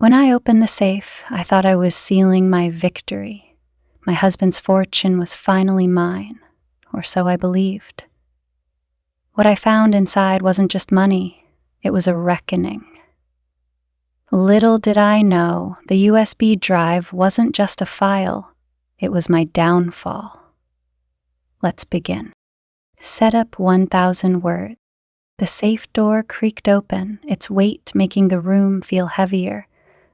When I opened the safe, I thought I was sealing my victory. My husband's fortune was finally mine, or so I believed. What I found inside wasn't just money, it was a reckoning. Little did I know, the USB drive wasn't just a file, it was my downfall. Let's begin. Setup 1,000 words. The safe door creaked open, its weight making the room feel heavier.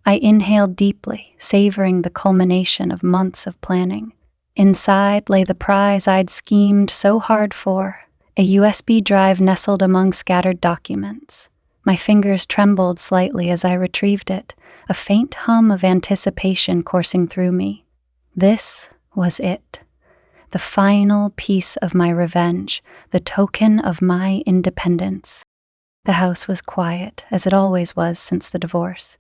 I inhaled deeply, savoring the culmination of months of planning. Inside lay the prize I'd schemed so hard for, a USB drive nestled among scattered documents. My fingers trembled slightly as I retrieved it, a faint hum of anticipation coursing through me. This was it. The final piece of my revenge, the token of my independence. The house was quiet, as it always was since the divorce.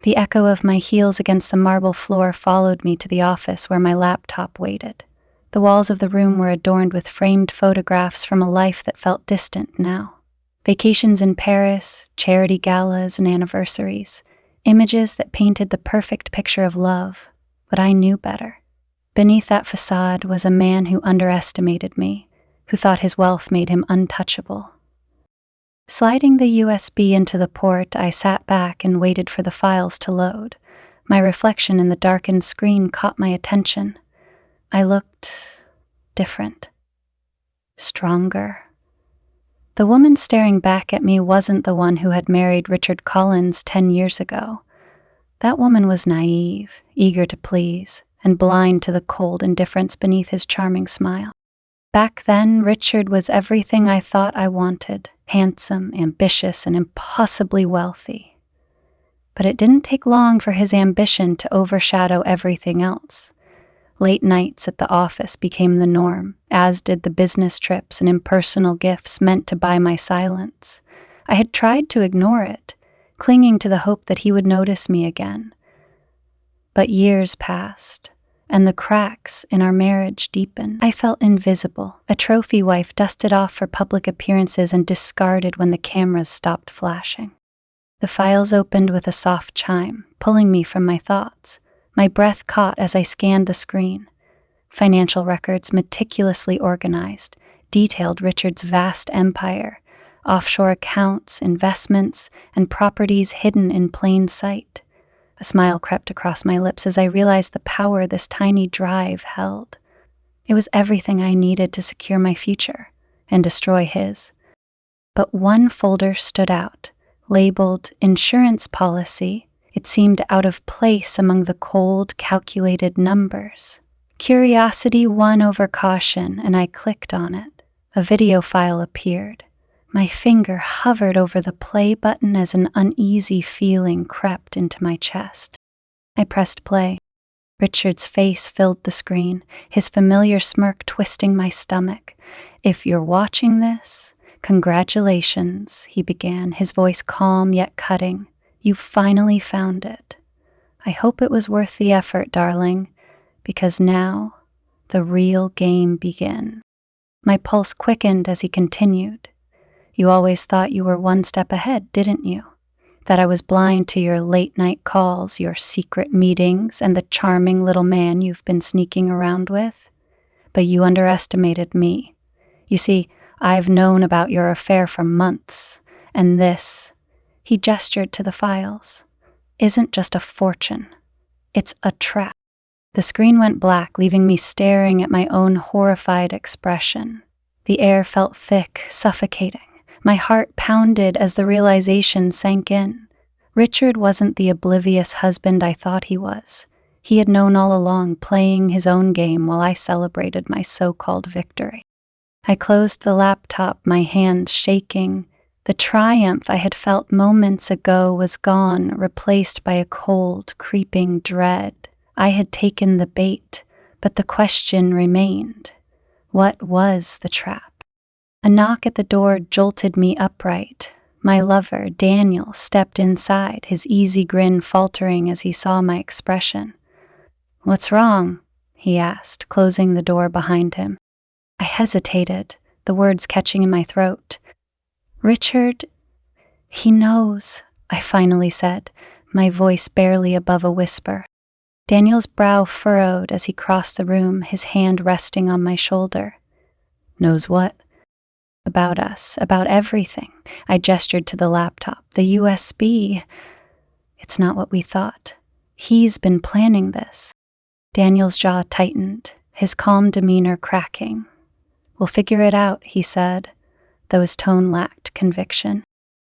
The echo of my heels against the marble floor followed me to the office where my laptop waited. The walls of the room were adorned with framed photographs from a life that felt distant now. Vacations in Paris, charity galas and anniversaries, images that painted the perfect picture of love, but I knew better. Beneath that facade was a man who underestimated me, who thought his wealth made him untouchable. Sliding the USB into the port, I sat back and waited for the files to load. My reflection in the darkened screen caught my attention. I looked different, stronger. The woman staring back at me wasn't the one who had married Richard Collins 10 years ago. That woman was naive, eager to please, and blind to the cold indifference beneath his charming smile. Back then, Richard was everything I thought I wanted, handsome, ambitious, and impossibly wealthy. But it didn't take long for his ambition to overshadow everything else. Late nights at the office became the norm, as did the business trips and impersonal gifts meant to buy my silence. I had tried to ignore it, clinging to the hope that he would notice me again. But years passed, and the cracks in our marriage deepened. I felt invisible, a trophy wife dusted off for public appearances and discarded when the cameras stopped flashing. The files opened with a soft chime, pulling me from my thoughts. My breath caught as I scanned the screen. Financial records meticulously organized, detailed Richard's vast empire, offshore accounts, investments, and properties hidden in plain sight. A smile crept across my lips as I realized the power this tiny drive held. It was everything I needed to secure my future and destroy his. But one folder stood out, labeled Insurance Policy. It seemed out of place among the cold, calculated numbers. Curiosity won over caution, and I clicked on it. A video file appeared. My finger hovered over the play button as an uneasy feeling crept into my chest. I pressed play. Richard's face filled the screen, his familiar smirk twisting my stomach. "If you're watching this, congratulations," he began, his voice calm yet cutting. "You've finally found it. I hope it was worth the effort, darling, because now the real game begins." My pulse quickened as he continued. "You always thought you were one step ahead, didn't you? That I was blind to your late-night calls, your secret meetings, and the charming little man you've been sneaking around with? But you underestimated me. You see, I've known about your affair for months, and this," he gestured to the files, "isn't just a fortune. It's a trap." The screen went black, leaving me staring at my own horrified expression. The air felt thick, suffocating. My heart pounded as the realization sank in. Richard wasn't the oblivious husband I thought he was. He had known all along, playing his own game while I celebrated my so-called victory. I closed the laptop, my hands shaking. The triumph I had felt moments ago was gone, replaced by a cold, creeping dread. I had taken the bait, but the question remained. What was the trap? A knock at the door jolted me upright. My lover, Daniel, stepped inside, his easy grin faltering as he saw my expression. "What's wrong?" he asked, closing the door behind him. I hesitated, the words catching in my throat. "Richard, he knows," I finally said, my voice barely above a whisper. Daniel's brow furrowed as he crossed the room, his hand resting on my shoulder. Knows what? About us, about everything. I gestured to the laptop. The USB. It's not what we thought. He's been planning this. Daniel's jaw tightened, his calm demeanor cracking. We'll figure it out, he said, though his tone lacked conviction.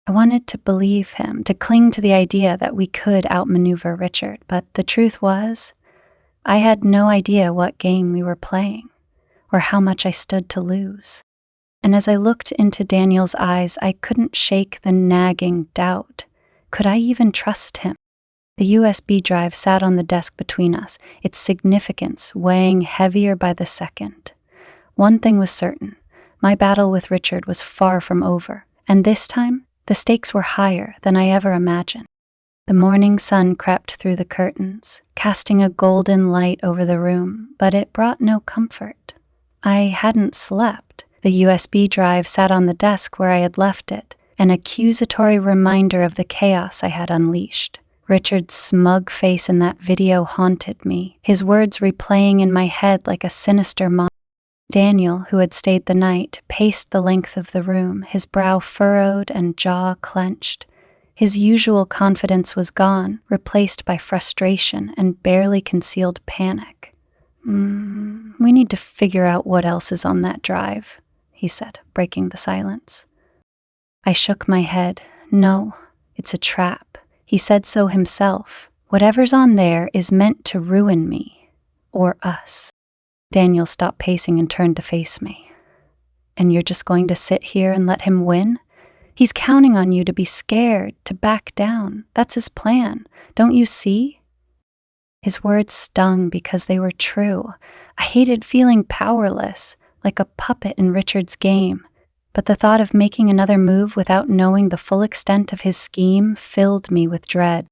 I wanted to believe him, to cling to the idea that we could outmaneuver Richard, but the truth was, I had no idea what game we were playing, or how much I stood to lose. And as I looked into Daniel's eyes, I couldn't shake the nagging doubt. Could I even trust him? The USB drive sat on the desk between us, its significance weighing heavier by the second. One thing was certain, my battle with Richard was far from over, and this time, the stakes were higher than I ever imagined. The morning sun crept through the curtains, casting a golden light over the room, but it brought no comfort. I hadn't slept. The USB drive sat on the desk where I had left it, an accusatory reminder of the chaos I had unleashed. Richard's smug face in that video haunted me, his words replaying in my head like a sinister monster. Daniel, who had stayed the night, paced the length of the room, his brow furrowed and jaw clenched. His usual confidence was gone, replaced by frustration and barely concealed panic. We need to figure out what else is on that drive, he said, breaking the silence. I shook my head. No, it's a trap. He said so himself. Whatever's on there is meant to ruin me. Or us. Daniel stopped pacing and turned to face me. And you're just going to sit here and let him win? He's counting on you to be scared, to back down. That's his plan. Don't you see? His words stung because they were true. I hated feeling powerless, like a puppet in Richard's game. But the thought of making another move without knowing the full extent of his scheme filled me with dread.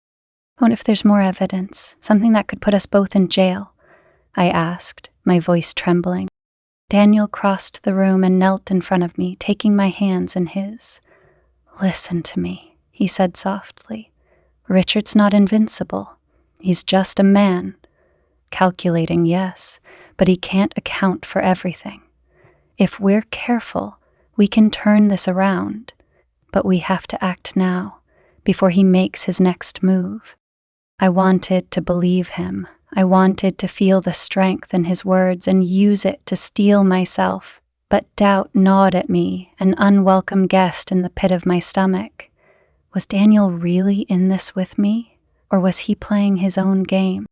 What if there's more evidence, something that could put us both in jail? I asked, my voice trembling. Daniel crossed the room and knelt in front of me, taking my hands in his. Listen to me, he said softly. Richard's not invincible. He's just a man. Calculating, yes, but he can't account for everything. If we're careful, we can turn this around, but we have to act now, before he makes his next move. I wanted to believe him. I wanted to feel the strength in his words and use it to steel myself, but doubt gnawed at me, an unwelcome guest in the pit of my stomach. Was Daniel really in this with me, or was he playing his own game?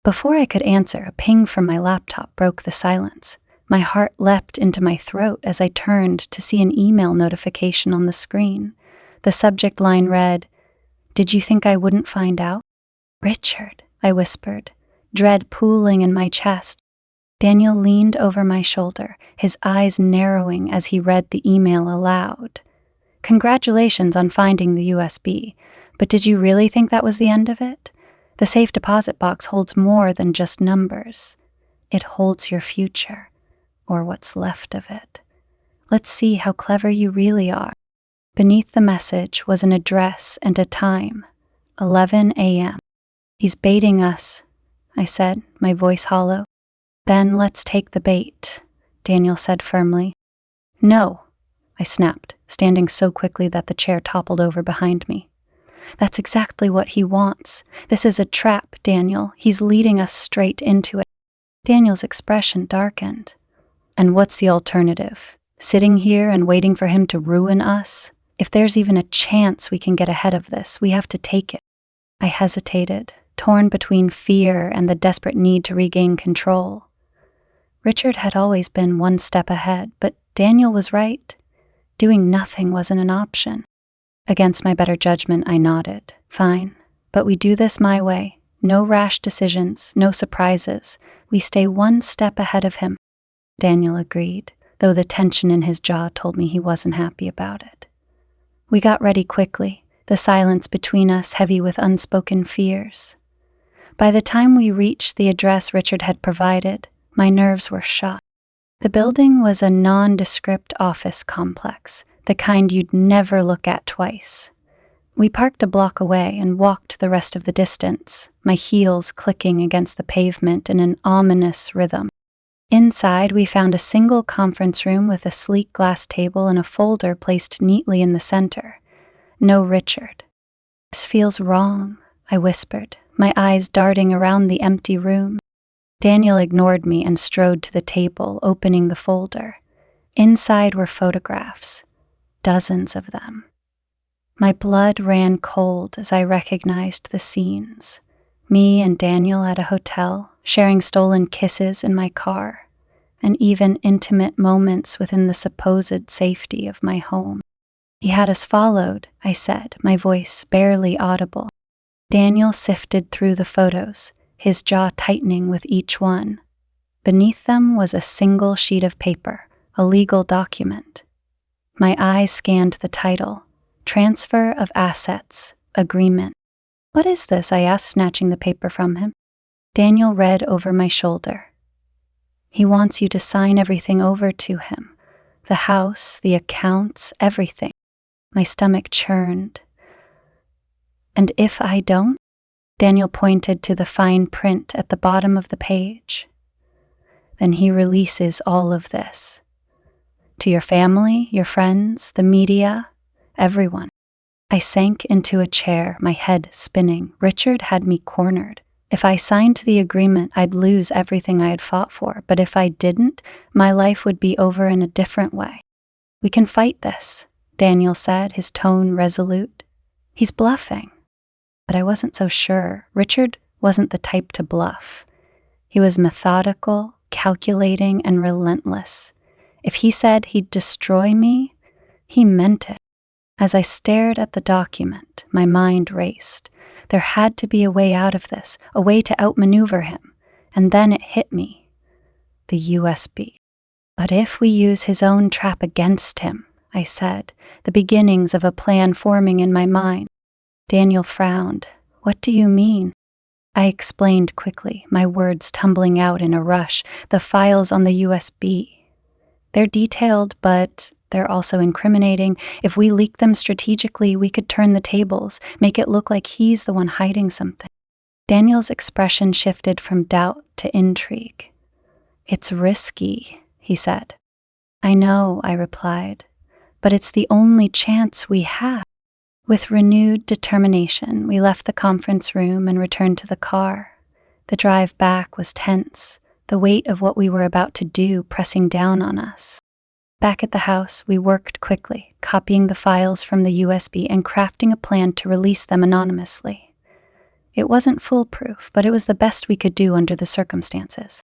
Before I could answer, a ping from my laptop broke the silence. My heart leapt into my throat as I turned to see an email notification on the screen. The subject line read, "Did you think I wouldn't find out?" "Richard," I whispered, dread pooling in my chest. Daniel leaned over my shoulder, his eyes narrowing as he read the email aloud. "Congratulations on finding the USB, but did you really think that was the end of it? The safe deposit box holds more than just numbers. It holds your future, or what's left of it. Let's see how clever you really are." Beneath the message was an address and a time, 11 a.m. "He's baiting us," I said, my voice hollow. "Then let's take the bait," Daniel said firmly. "No," I snapped, standing so quickly that the chair toppled over behind me. "That's exactly what he wants. This is a trap, Daniel. He's leading us straight into it." Daniel's expression darkened. "And what's the alternative? Sitting here and waiting for him to ruin us? If there's even a chance we can get ahead of this, we have to take it." I hesitated, torn between fear and the desperate need to regain control. Richard had always been one step ahead, but Daniel was right. Doing nothing wasn't an option. Against my better judgment, I nodded. "Fine, but we do this my way. No rash decisions, no surprises. We stay one step ahead of him." Daniel agreed, though the tension in his jaw told me he wasn't happy about it. We got ready quickly, the silence between us heavy with unspoken fears. By the time we reached the address Richard had provided, my nerves were shot. The building was a nondescript office complex, the kind you'd never look at twice. We parked a block away and walked the rest of the distance, my heels clicking against the pavement in an ominous rhythm. Inside, we found a single conference room with a sleek glass table and a folder placed neatly in the center. No Richard. "This feels wrong," I whispered, my eyes darting around the empty room. Daniel ignored me and strode to the table, opening the folder. Inside were photographs, dozens of them. My blood ran cold as I recognized the scenes. Me and Daniel at a hotel, sharing stolen kisses in my car, and even intimate moments within the supposed safety of my home. "He had us followed," I said, my voice barely audible. Daniel sifted through the photos, his jaw tightening with each one. Beneath them was a single sheet of paper, a legal document. My eyes scanned the title, Transfer of Assets, Agreement. "What is this?" I asked, snatching the paper from him. Daniel read over my shoulder. "He wants you to sign everything over to him. The house, the accounts, everything." My stomach churned. "And if I don't?" Daniel pointed to the fine print at the bottom of the page. "Then he releases all of this. To your family, your friends, the media, everyone." I sank into a chair, my head spinning. Richard had me cornered. If I signed the agreement, I'd lose everything I had fought for, but if I didn't, my life would be over in a different way. "We can fight this," Daniel said, his tone resolute. "He's bluffing." But I wasn't so sure. Richard wasn't the type to bluff. He was methodical, calculating, and relentless. If he said he'd destroy me, he meant it. As I stared at the document, my mind raced. There had to be a way out of this, a way to outmaneuver him. And then it hit me. The USB. "But if we use his own trap against him," I said, the beginnings of a plan forming in my mind. Daniel frowned. "What do you mean?" I explained quickly, my words tumbling out in a rush. "The files on the USB. They're detailed, but they're also incriminating. If we leak them strategically, we could turn the tables, make it look like he's the one hiding something." Daniel's expression shifted from doubt to intrigue. "It's risky," he said. "I know," I replied, "but it's the only chance we have." With renewed determination, we left the conference room and returned to the car. The drive back was tense, the weight of what we were about to do pressing down on us. Back at the house, we worked quickly, copying the files from the USB and crafting a plan to release them anonymously. It wasn't foolproof, but it was the best we could do under the circumstances.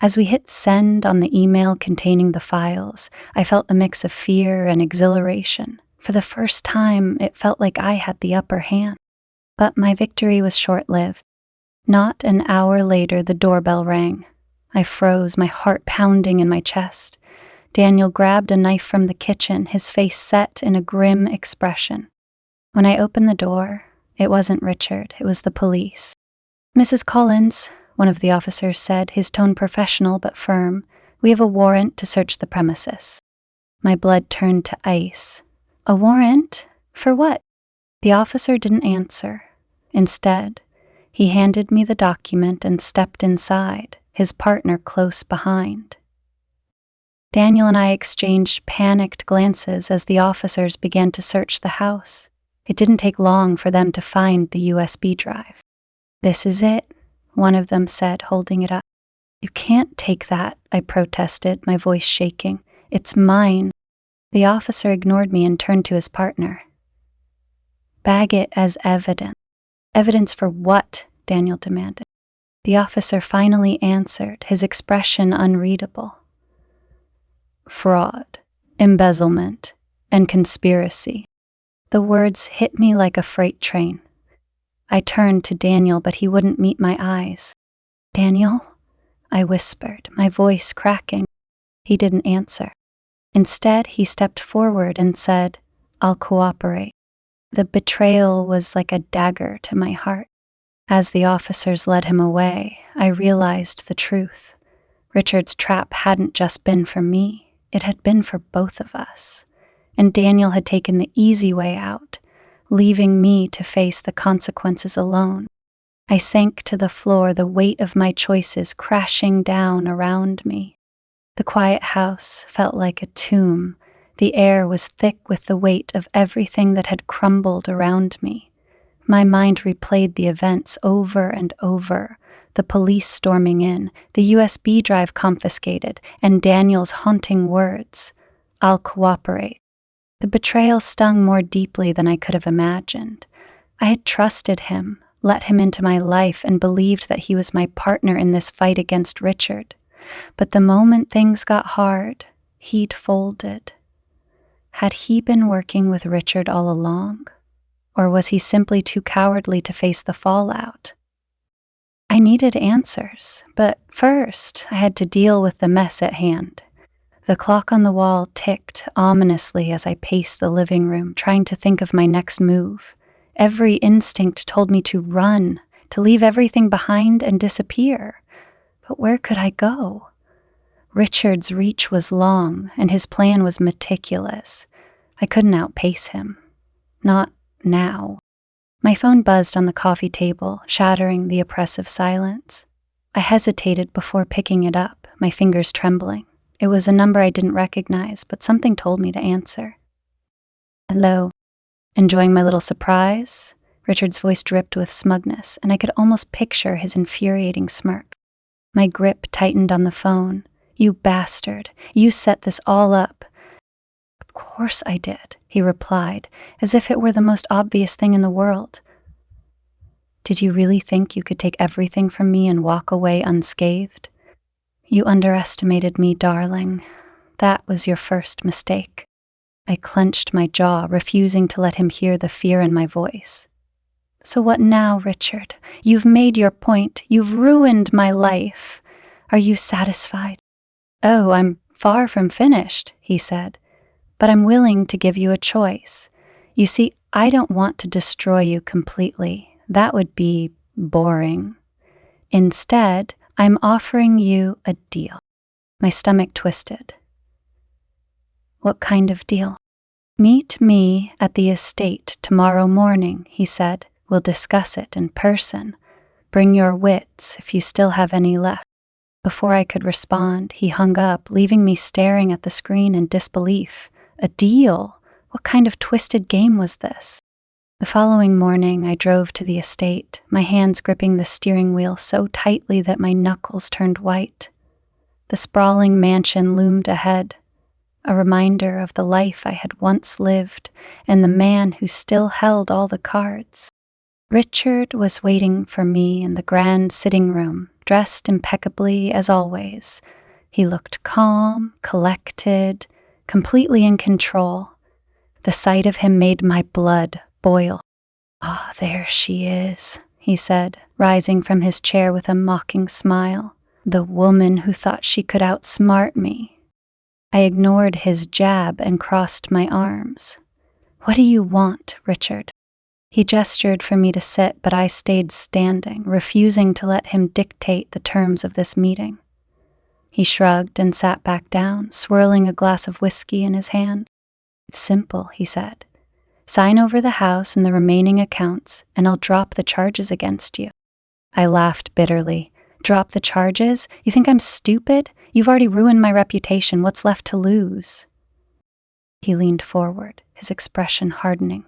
As we hit send on the email containing the files, I felt a mix of fear and exhilaration. For the first time, it felt like I had the upper hand. But my victory was short-lived. Not an hour later, the doorbell rang. I froze, my heart pounding in my chest. Daniel grabbed a knife from the kitchen, his face set in a grim expression. When I opened the door, it wasn't Richard, it was the police. "Mrs. Collins," one of the officers said, his tone professional but firm, "we have a warrant to search the premises." My blood turned to ice. "A warrant? For what?" The officer didn't answer. Instead, he handed me the document and stepped inside, his partner close behind. Daniel and I exchanged panicked glances as the officers began to search the house. It didn't take long for them to find the USB drive. "This is it," one of them said, holding it up. "You can't take that," I protested, my voice shaking. "It's mine." The officer ignored me and turned to his partner. "Bag it as evidence." "Evidence for what?" Daniel demanded. The officer finally answered, his expression unreadable. "Fraud, embezzlement, and conspiracy." The words hit me like a freight train. I turned to Daniel, but he wouldn't meet my eyes. "Daniel?" I whispered, my voice cracking. He didn't answer. Instead, he stepped forward and said, "I'll cooperate." The betrayal was like a dagger to my heart. As the officers led him away, I realized the truth. Richard's trap hadn't just been for me, it had been for both of us. And Daniel had taken the easy way out, leaving me to face the consequences alone. I sank to the floor, the weight of my choices crashing down around me. The quiet house felt like a tomb. The air was thick with the weight of everything that had crumbled around me. My mind replayed the events over and over. The police storming in, the USB drive confiscated, and Daniel's haunting words, "I'll cooperate." The betrayal stung more deeply than I could have imagined. I had trusted him, let him into my life, and believed that he was my partner in this fight against Richard. But the moment things got hard, he'd folded. Had he been working with Richard all along? Or was he simply too cowardly to face the fallout? I needed answers, but first I had to deal with the mess at hand. The clock on the wall ticked ominously as I paced the living room, trying to think of my next move. Every instinct told me to run, to leave everything behind and disappear. But where could I go? Richard's reach was long, and his plan was meticulous. I couldn't outpace him. Not now. My phone buzzed on the coffee table, shattering the oppressive silence. I hesitated before picking it up, my fingers trembling. It was a number I didn't recognize, but something told me to answer. "Hello. Enjoying my little surprise?" Richard's voice dripped with smugness, and I could almost picture his infuriating smirk. My grip tightened on the phone. "You bastard. You set this all up." "Of course I did," he replied, as if it were the most obvious thing in the world. "Did you really think you could take everything from me and walk away unscathed? You underestimated me, darling. That was your first mistake." I clenched my jaw, refusing to let him hear the fear in my voice. "So what now, Richard? You've made your point. You've ruined my life. Are you satisfied?" "Oh, I'm far from finished," he said. "But I'm willing to give you a choice. You see, I don't want to destroy you completely. That would be boring. Instead, I'm offering you a deal." My stomach twisted. "What kind of deal?" "Meet me at the estate tomorrow morning," he said. "We'll discuss it in person. Bring your wits if you still have any left." Before I could respond, he hung up, leaving me staring at the screen in disbelief. A deal? What kind of twisted game was this? The following morning, I drove to the estate, my hands gripping the steering wheel so tightly that my knuckles turned white. The sprawling mansion loomed ahead, a reminder of the life I had once lived and the man who still held all the cards. Richard was waiting for me in the grand sitting room, dressed impeccably as always. He looked calm, collected, completely in control. The sight of him made my blood boil. "Ah, there she is," he said, rising from his chair with a mocking smile. "The woman who thought she could outsmart me." I ignored his jab and crossed my arms. "What do you want, Richard?" He gestured for me to sit, but I stayed standing, refusing to let him dictate the terms of this meeting. He shrugged and sat back down, swirling a glass of whiskey in his hand. "It's simple," he said. "Sign over the house and the remaining accounts, and I'll drop the charges against you." I laughed bitterly. "Drop the charges? You think I'm stupid? You've already ruined my reputation. What's left to lose?" He leaned forward, his expression hardening.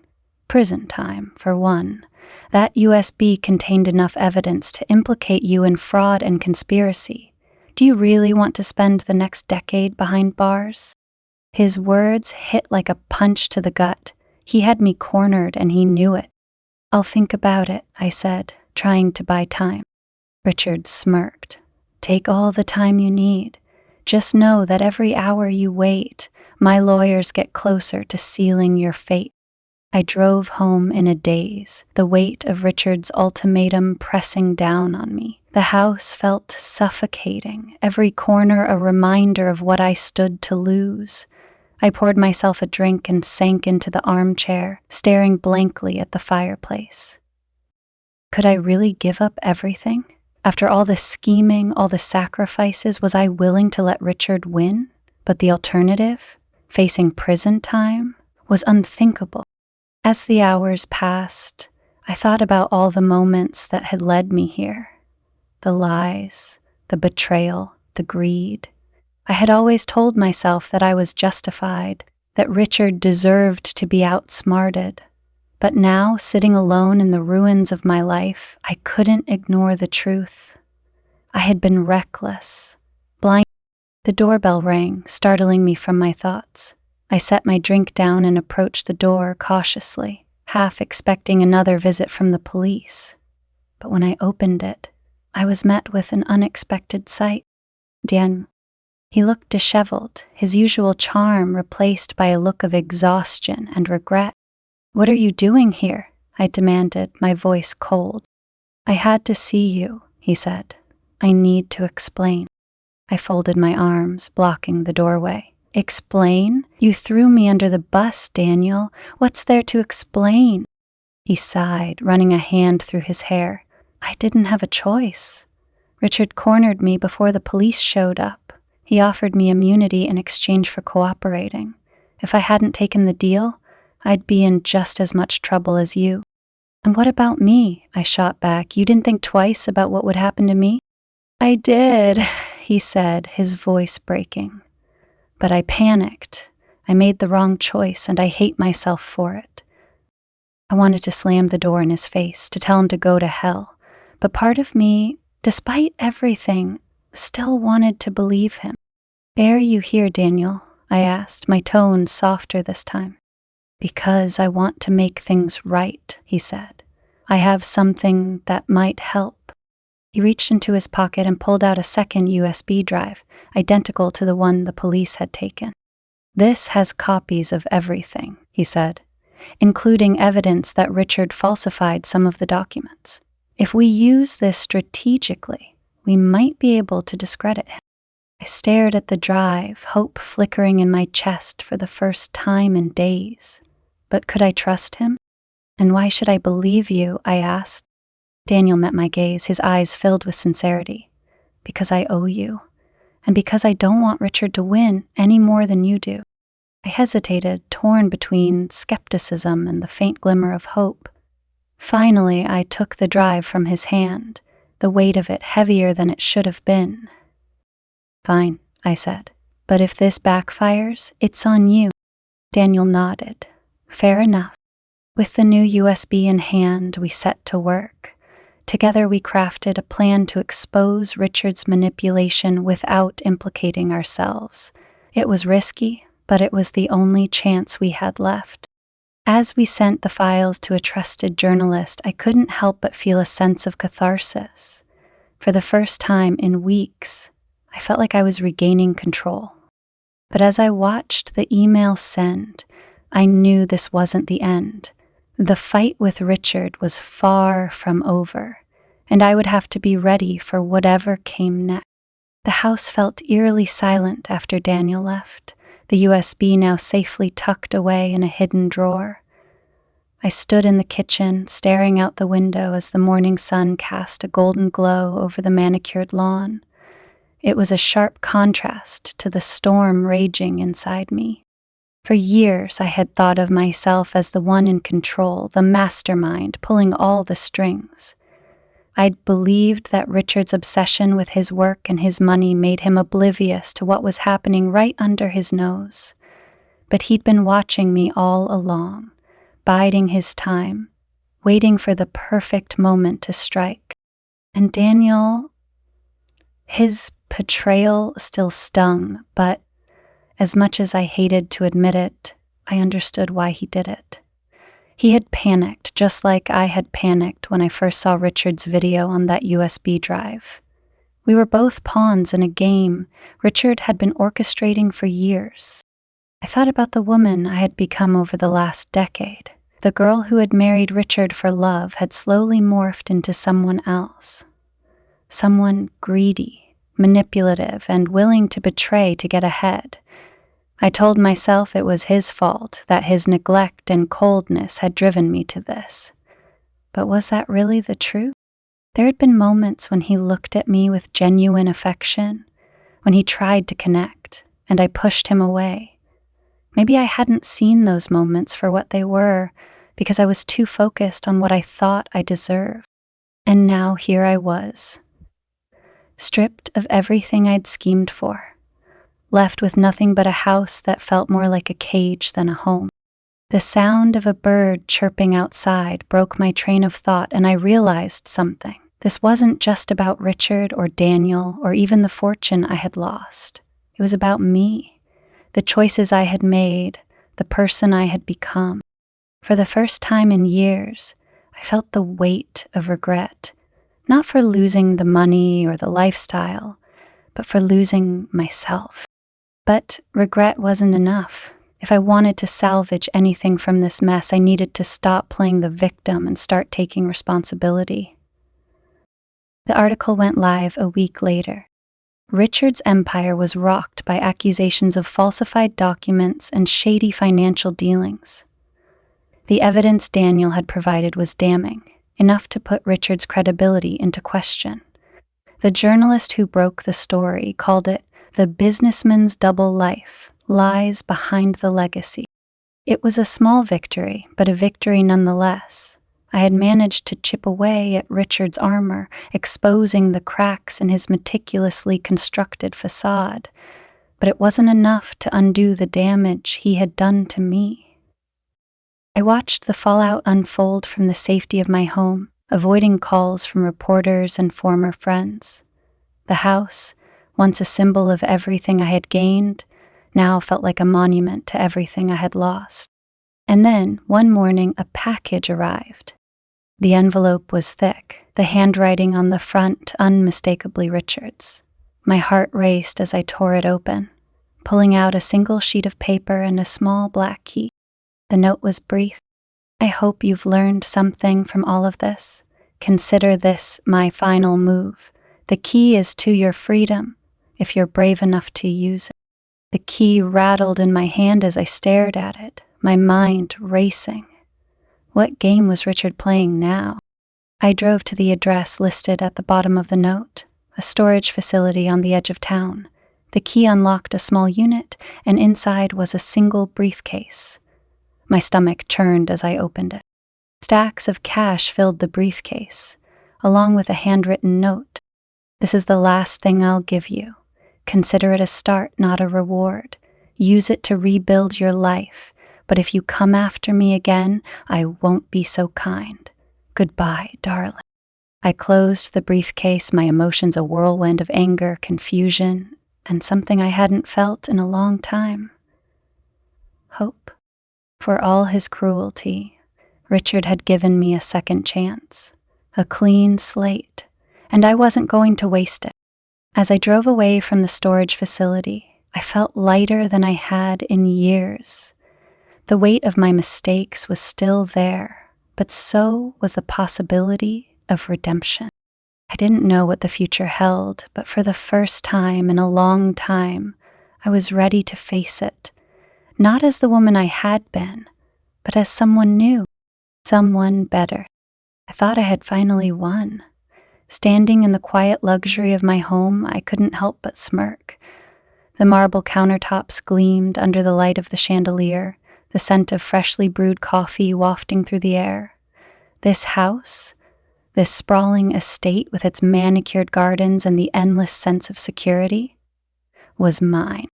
"Prison time, for one. That USB contained enough evidence to implicate you in fraud and conspiracy. Do you really want to spend the next decade behind bars?" His words hit like a punch to the gut. He had me cornered, and he knew it. "I'll think about it," I said, trying to buy time. Richard smirked. "Take all the time you need. Just know that every hour you wait, my lawyers get closer to sealing your fate." I drove home in a daze, the weight of Richard's ultimatum pressing down on me. The house felt suffocating, every corner a reminder of what I stood to lose. I poured myself a drink and sank into the armchair, staring blankly at the fireplace. Could I really give up everything? After all the scheming, all the sacrifices, was I willing to let Richard win? But the alternative, facing prison time, was unthinkable. As the hours passed, I thought about all the moments that had led me here. The lies, the betrayal, the greed. I had always told myself that I was justified, that Richard deserved to be outsmarted. But now, sitting alone in the ruins of my life, I couldn't ignore the truth. I had been reckless, blind. The doorbell rang, startling me from my thoughts. I set my drink down and approached the door cautiously, half expecting another visit from the police. But when I opened it, I was met with an unexpected sight. Dan. He looked disheveled, his usual charm replaced by a look of exhaustion and regret. "What are you doing here?" I demanded, my voice cold. "I had to see you," he said. "I need to explain." I folded my arms, blocking the doorway. "Explain? You threw me under the bus, Daniel. What's there to explain?" He sighed, running a hand through his hair. "I didn't have a choice. Richard cornered me before the police showed up. He offered me immunity in exchange for cooperating. If I hadn't taken the deal, I'd be in just as much trouble as you." "And what about me?" I shot back. "You didn't think twice about what would happen to me?" "I did," he said, his voice breaking. "But I panicked. I made the wrong choice, and I hate myself for it." I wanted to slam the door in his face, to tell him to go to hell. But part of me, despite everything, still wanted to believe him. "Why are you here, Daniel?" I asked, my tone softer this time. "Because I want to make things right," he said. "I have something that might help." He reached into his pocket and pulled out a second USB drive, identical to the one the police had taken. "This has copies of everything," he said, "including evidence that Richard falsified some of the documents. If we use this strategically, we might be able to discredit him." I stared at the drive, hope flickering in my chest for the first time in days. But could I trust him? "And why should I believe you?" I asked. Daniel met my gaze, his eyes filled with sincerity. "Because I owe you, and because I don't want Richard to win any more than you do." I hesitated, torn between skepticism and the faint glimmer of hope. Finally, I took the drive from his hand, the weight of it heavier than it should have been. "Fine," I said, "but if this backfires, it's on you." Daniel nodded. "Fair enough." With the new USB in hand, we set to work. Together we crafted a plan to expose Richard's manipulation without implicating ourselves. It was risky, but it was the only chance we had left. As we sent the files to a trusted journalist, I couldn't help but feel a sense of catharsis. For the first time in weeks, I felt like I was regaining control. But as I watched the email send, I knew this wasn't the end. The fight with Richard was far from over, and I would have to be ready for whatever came next. The house felt eerily silent after Daniel left, the USB now safely tucked away in a hidden drawer. I stood in the kitchen, staring out the window as the morning sun cast a golden glow over the manicured lawn. It was a sharp contrast to the storm raging inside me. For years, I had thought of myself as the one in control, the mastermind pulling all the strings. I'd believed that Richard's obsession with his work and his money made him oblivious to what was happening right under his nose. But he'd been watching me all along, biding his time, waiting for the perfect moment to strike. And Daniel, his betrayal still stung, but as much as I hated to admit it, I understood why he did it. He had panicked, just like I had panicked when I first saw Richard's video on that USB drive. We were both pawns in a game Richard had been orchestrating for years. I thought about the woman I had become over the last decade. The girl who had married Richard for love had slowly morphed into someone else. Someone greedy, manipulative, and willing to betray to get ahead. I told myself it was his fault, that his neglect and coldness had driven me to this. But was that really the truth? There had been moments when he looked at me with genuine affection, when he tried to connect, and I pushed him away. Maybe I hadn't seen those moments for what they were, because I was too focused on what I thought I deserved. And now here I was, stripped of everything I'd schemed for, left with nothing but a house that felt more like a cage than a home. The sound of a bird chirping outside broke my train of thought, and I realized something. This wasn't just about Richard or Daniel or even the fortune I had lost. It was about me, the choices I had made, the person I had become. For the first time in years, I felt the weight of regret, not for losing the money or the lifestyle, but for losing myself. But regret wasn't enough. If I wanted to salvage anything from this mess, I needed to stop playing the victim and start taking responsibility. The article went live a week later. Richard's empire was rocked by accusations of falsified documents and shady financial dealings. The evidence Daniel had provided was damning, enough to put Richard's credibility into question. The journalist who broke the story called it the businessman's double life, lies behind the legacy. It was a small victory, but a victory nonetheless. I had managed to chip away at Richard's armor, exposing the cracks in his meticulously constructed facade, but it wasn't enough to undo the damage he had done to me. I watched the fallout unfold from the safety of my home, avoiding calls from reporters and former friends. The house, once a symbol of everything I had gained, now felt like a monument to everything I had lost. And then, one morning, a package arrived. The envelope was thick, the handwriting on the front unmistakably Richard's. My heart raced as I tore it open, pulling out a single sheet of paper and a small black key. The note was brief. I hope you've learned something from all of this. Consider this my final move. The key is to your freedom, if you're brave enough to use it. The key rattled in my hand as I stared at it, my mind racing. What game was Richard playing now? I drove to the address listed at the bottom of the note, a storage facility on the edge of town. The key unlocked a small unit, and inside was a single briefcase. My stomach churned as I opened it. Stacks of cash filled the briefcase, along with a handwritten note. This is the last thing I'll give you. Consider it a start, not a reward. Use it to rebuild your life. But if you come after me again, I won't be so kind. Goodbye, darling. I closed the briefcase, my emotions a whirlwind of anger, confusion, and something I hadn't felt in a long time. Hope. For all his cruelty, Richard had given me a second chance, a clean slate, and I wasn't going to waste it. As I drove away from the storage facility, I felt lighter than I had in years. The weight of my mistakes was still there, but so was the possibility of redemption. I didn't know what the future held, but for the first time in a long time, I was ready to face it, not as the woman I had been, but as someone new, someone better. I thought I had finally won. Standing in the quiet luxury of my home, I couldn't help but smirk. The marble countertops gleamed under the light of the chandelier, the scent of freshly brewed coffee wafting through the air. This house, this sprawling estate with its manicured gardens and the endless sense of security, was mine.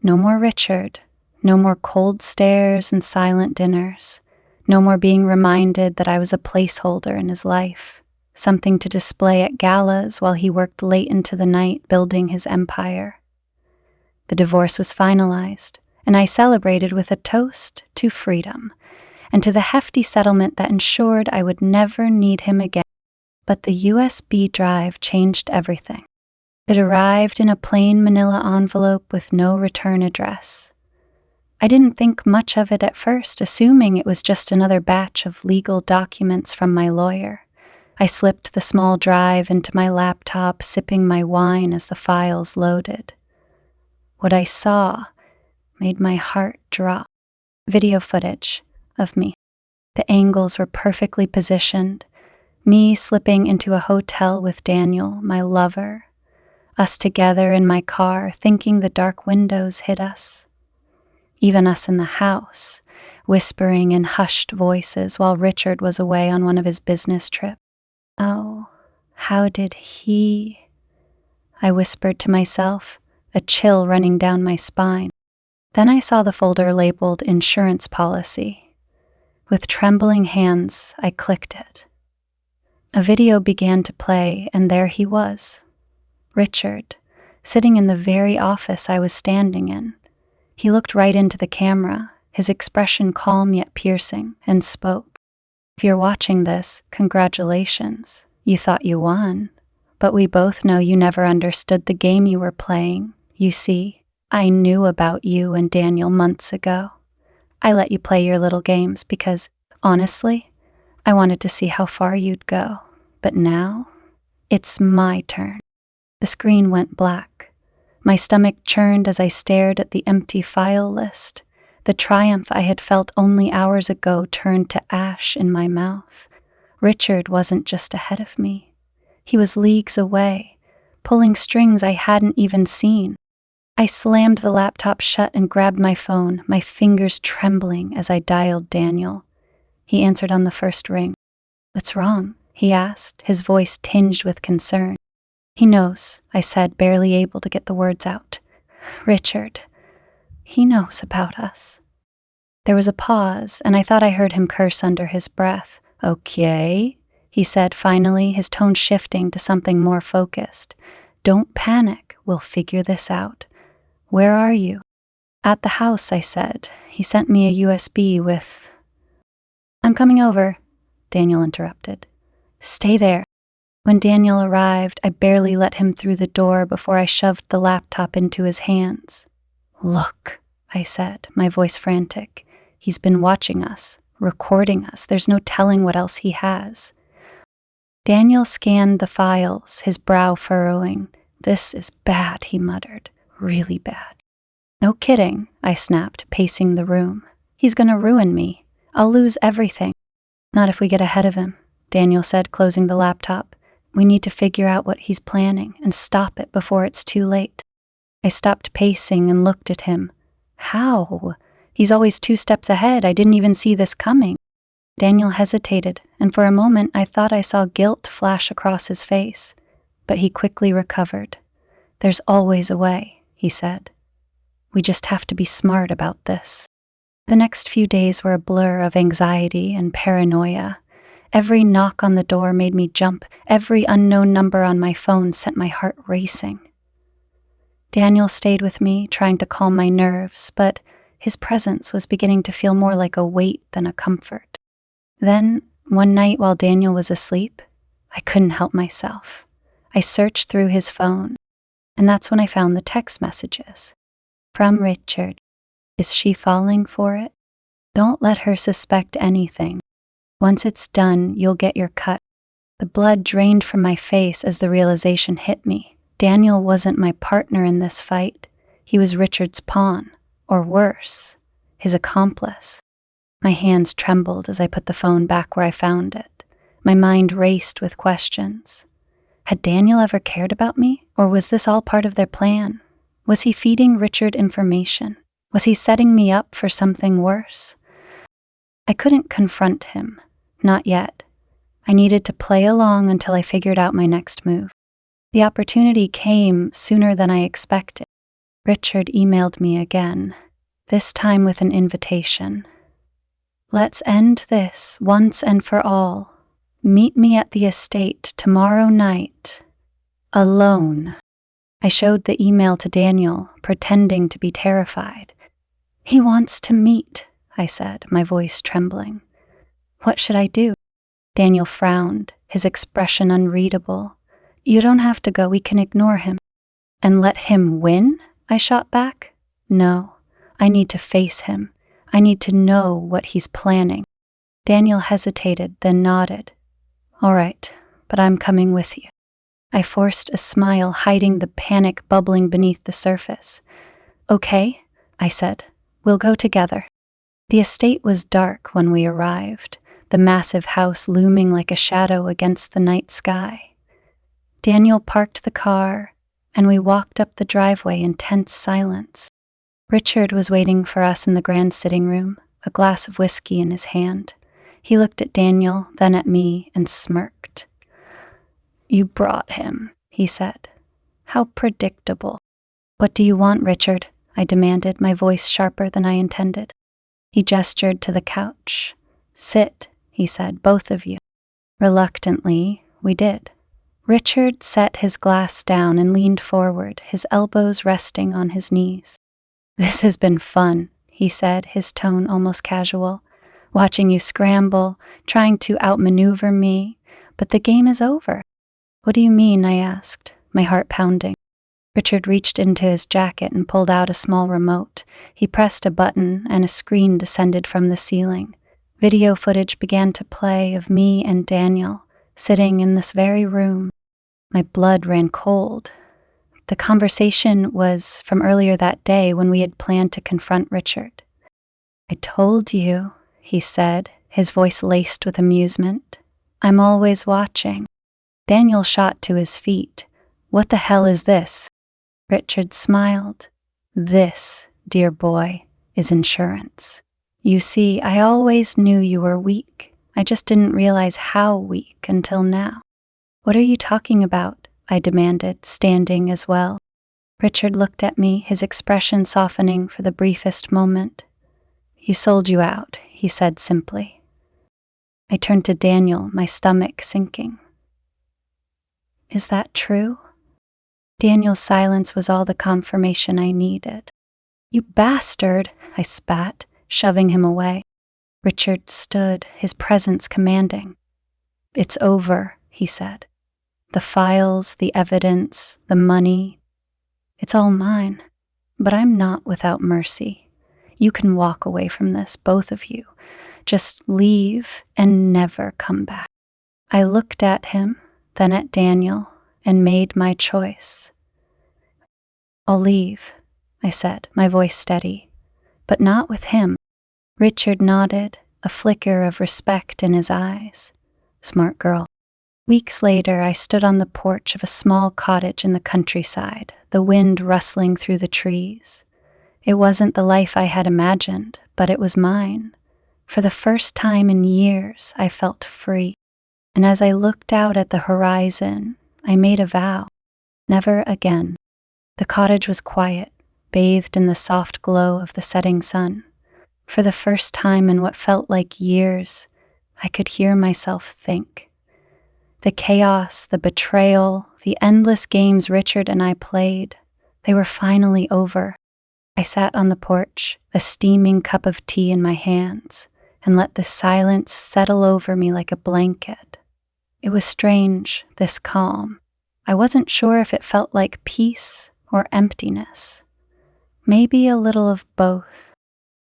No more Richard, no more cold stares and silent dinners, no more being reminded that I was a placeholder in his life, something to display at galas while he worked late into the night building his empire. The divorce was finalized, and I celebrated with a toast to freedom and to the hefty settlement that ensured I would never need him again. But the USB drive changed everything. It arrived in a plain manila envelope with no return address. I didn't think much of it at first, assuming it was just another batch of legal documents from my lawyer. I slipped the small drive into my laptop, sipping my wine as the files loaded. What I saw made my heart drop. Video footage of me. The angles were perfectly positioned. Me slipping into a hotel with Daniel, my lover. Us together in my car, thinking the dark windows hid us. even us in the house, whispering in hushed voices while Richard was away on one of his business trips. Oh, how did he? I whispered to myself, a chill running down my spine. Then I saw the folder labeled insurance policy. With trembling hands, I clicked it. A video began to play, and there he was, Richard, sitting in the very office I was standing in. He looked right into the camera, his expression calm yet piercing, and spoke. If you're watching this, congratulations. You thought you won. But we both know you never understood the game you were playing. You see, I knew about you and Daniel months ago. I let you play your little games because, honestly, I wanted to see how far you'd go. But now, it's my turn. The screen went black. My stomach churned as I stared at the empty file list. The triumph I had felt only hours ago turned to ash in my mouth. Richard wasn't just ahead of me. He was leagues away, pulling strings I hadn't even seen. I slammed the laptop shut and grabbed my phone, my fingers trembling as I dialed Daniel. He answered on the first ring. "What's wrong?" he asked, his voice tinged with concern. "He knows," I said, barely able to get the words out. "Richard, he knows about us." There was a pause, and I thought I heard him curse under his breath. "Okay," he said finally, his tone shifting to something more focused. "Don't panic, we'll figure this out. Where are you?" "At the house," I said. "He sent me a USB with—" "I'm coming over," Daniel interrupted. "Stay there." When Daniel arrived, I barely let him through the door before I shoved the laptop into his hands. "Look," I said, my voice frantic. "He's been watching us, recording us. There's no telling what else he has." Daniel scanned the files, his brow furrowing. "This is bad," he muttered. "Really bad." "No kidding," I snapped, pacing the room. "He's gonna ruin me. I'll lose everything." "Not if we get ahead of him," Daniel said, closing the laptop. "We need to figure out what he's planning and stop it before it's too late." I stopped pacing and looked at him. "How? He's always 2 steps ahead. I didn't even see this coming." Daniel hesitated, and for a moment I thought I saw guilt flash across his face. But he quickly recovered. "There's always a way," he said. "We just have to be smart about this." The next few days were a blur of anxiety and paranoia. Every knock on the door made me jump. Every unknown number on my phone sent my heart racing. Daniel stayed with me, trying to calm my nerves, but his presence was beginning to feel more like a weight than a comfort. Then, one night while Daniel was asleep, I couldn't help myself. I searched through his phone, and that's when I found the text messages. From Richard. "Is she falling for it? Don't let her suspect anything. Once it's done, you'll get your cut." The blood drained from my face as the realization hit me. Daniel wasn't my partner in this fight. He was Richard's pawn, or worse, his accomplice. My hands trembled as I put the phone back where I found it. My mind raced with questions. Had Daniel ever cared about me, or was this all part of their plan? Was he feeding Richard information? Was he setting me up for something worse? I couldn't confront him. Not yet. I needed to play along until I figured out my next move. The opportunity came sooner than I expected. Richard emailed me again, this time with an invitation. "Let's end this once and for all. Meet me at the estate tomorrow night. Alone." I showed the email to Daniel, pretending to be terrified. "He wants to meet," I said, my voice trembling. "What should I do?" Daniel frowned, his expression unreadable. "You don't have to go, we can ignore him." "And let him win?" I shot back. "No, I need to face him. I need to know what he's planning." Daniel hesitated, then nodded. "All right, but I'm coming with you." I forced a smile, hiding the panic bubbling beneath the surface. "Okay," I said. "We'll go together." The estate was dark when we arrived, the massive house looming like a shadow against the night sky. Daniel parked the car, and we walked up the driveway in tense silence. Richard was waiting for us in the grand sitting room, a glass of whiskey in his hand. He looked at Daniel, then at me, and smirked. "You brought him," he said. "How predictable." "What do you want, Richard?" I demanded, my voice sharper than I intended. He gestured to the couch. "Sit," he said, "both of you." Reluctantly, we did. Richard set his glass down and leaned forward, his elbows resting on his knees. "This has been fun," he said, his tone almost casual. "Watching you scramble, trying to outmaneuver me, but the game is over." "What do you mean?" I asked, my heart pounding. Richard reached into his jacket and pulled out a small remote. He pressed a button and a screen descended from the ceiling. Video footage began to play of me and Daniel sitting in this very room. My blood ran cold. The conversation was from earlier that day when we had planned to confront Richard. "I told you," he said, his voice laced with amusement. "I'm always watching." Daniel shot to his feet. "What the hell is this?" Richard smiled. "This, dear boy, is insurance. You see, I always knew you were weak. I just didn't realize how weak until now." "What are you talking about?" I demanded, standing as well. Richard looked at me, his expression softening for the briefest moment. "You sold you out," he said simply. I turned to Daniel, my stomach sinking. "Is that true?" Daniel's silence was all the confirmation I needed. "You bastard," I spat, shoving him away. Richard stood, his presence commanding. "It's over," he said. "The files, the evidence, the money, it's all mine. But I'm not without mercy. You can walk away from this, both of you. Just leave and never come back." I looked at him, then at Daniel, and made my choice. "I'll leave," I said, my voice steady. "But not with him." Richard nodded, a flicker of respect in his eyes. "Smart girl." Weeks later, I stood on the porch of a small cottage in the countryside, the wind rustling through the trees. It wasn't the life I had imagined, but it was mine. For the first time in years, I felt free. And as I looked out at the horizon, I made a vow. Never again. The cottage was quiet, bathed in the soft glow of the setting sun. For the first time in what felt like years, I could hear myself think. The chaos, the betrayal, the endless games Richard and I played, they were finally over. I sat on the porch, a steaming cup of tea in my hands, and let the silence settle over me like a blanket. It was strange, this calm. I wasn't sure if it felt like peace or emptiness. Maybe a little of both.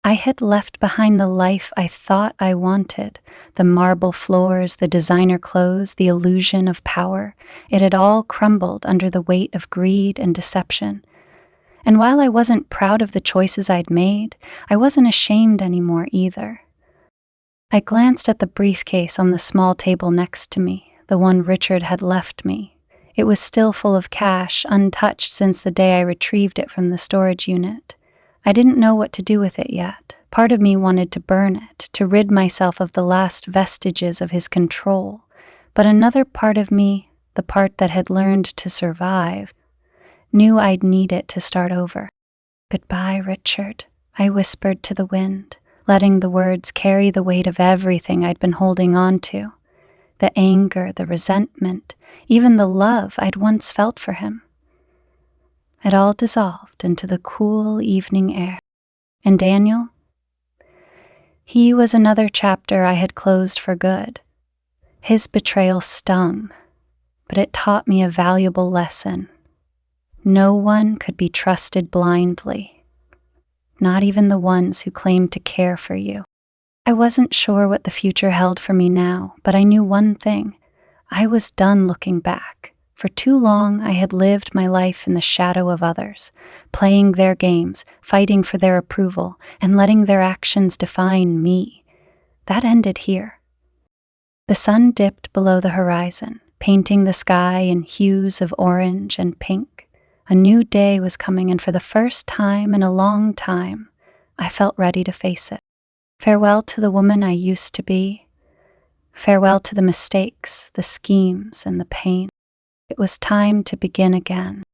I had left behind the life I thought I wanted, the marble floors, the designer clothes, the illusion of power. It had all crumbled under the weight of greed and deception. And while I wasn't proud of the choices I'd made, I wasn't ashamed anymore either. I glanced at the briefcase on the small table next to me, the one Richard had left me. It was still full of cash, untouched since the day I retrieved it from the storage unit. I didn't know what to do with it yet. Part of me wanted to burn it, to rid myself of the last vestiges of his control. But another part of me, the part that had learned to survive, knew I'd need it to start over. "Goodbye, Richard," I whispered to the wind, letting the words carry the weight of everything I'd been holding on to. The anger, the resentment, even the love I'd once felt for him. It all dissolved into the cool evening air. And Daniel? He was another chapter I had closed for good. His betrayal stung, but it taught me a valuable lesson. No one could be trusted blindly, not even the ones who claimed to care for you. I wasn't sure what the future held for me now, but I knew one thing. I was done looking back. For too long, I had lived my life in the shadow of others, playing their games, fighting for their approval, and letting their actions define me. That ended here. The sun dipped below the horizon, painting the sky in hues of orange and pink. A new day was coming, and for the first time in a long time, I felt ready to face it. Farewell to the woman I used to be. Farewell to the mistakes, the schemes, and the pain. It was time to begin again.